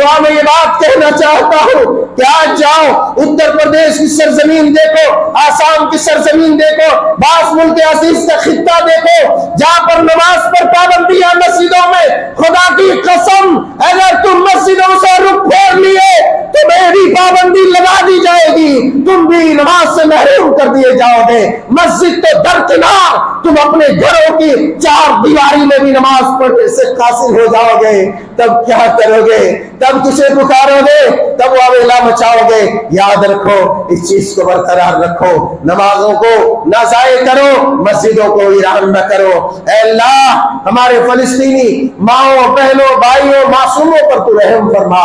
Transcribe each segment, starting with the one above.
تو میں یہ بات کہنا چاہتا ہوں کہ آج جاؤ اتر پردیش کی سرزمین دیکھو، آسام کی سرزمین دیکھو، بعض ملک عزیز کا خطہ دیکھو جہاں پر نماز پر پابندیاں مسجدوں میں، خدا کی قسم اگر تم مسجدوں سے رخ پھیر لیے تو میری پابندی لگا دی جائے گی، تم بھی نماز سے محروم کر دیے جاؤ گے۔ مسجد تو درکنار، تم اپنے گھروں کی چار دیواری میں بھی نماز پڑھنے سے قاصر ہو جاؤ گے، تب کیا کرو گے؟ تب کسے پکارو گے؟ تب واویلا مچاؤ گے۔ یاد رکھو، اس چیز کو برقرار رکھو، نمازوں کو نہ ضائع کرو، مسجدوں کو ویران نہ کرو۔ اے اللہ ہمارے فلسطینی ماؤں بہنوں بھائیوں معصوموں پر تو رحم فرما۔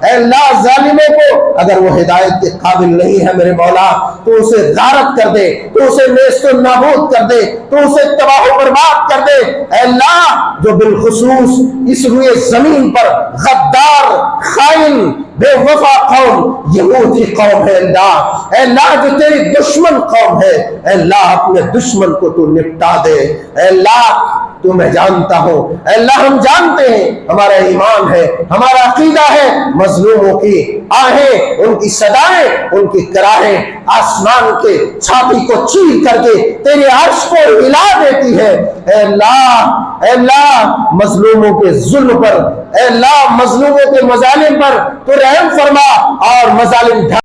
اے اللہ ظالموں کو اگر وہ ہدایت کے قابل نہیں ہے میرے مولا تو اسے غارت کر دے، تو اسے نیست و نابود کر دے، تو اسے تباہ و برباد کر دے۔ اے اللہ جو بالخصوص اس روئے زمین پر غدار، خائن، بے وفا قوم یہود کی قوم ہے اللہ، اے اللہ جو تیری دشمن قوم ہے، اے اللہ اپنے دشمن کو تو نپٹا دے۔ اے اللہ تو میں جانتا ہوں، اے اللہ ہم جانتے ہیں، ہمارا ایمان ہے، ہمارا عقیدہ ہے، مظلوموں کی آہیں، ان کی صدائیں، ان کی کراہیں آسمان کے چھاتی کو چیر کر کے تیرے عرش کو ہلا دیتی ہے۔ اے اللہ مظلوموں کے ظلم پر، اے اللہ مظلوموں کے مظالم پر تو رحم فرما اور مظالم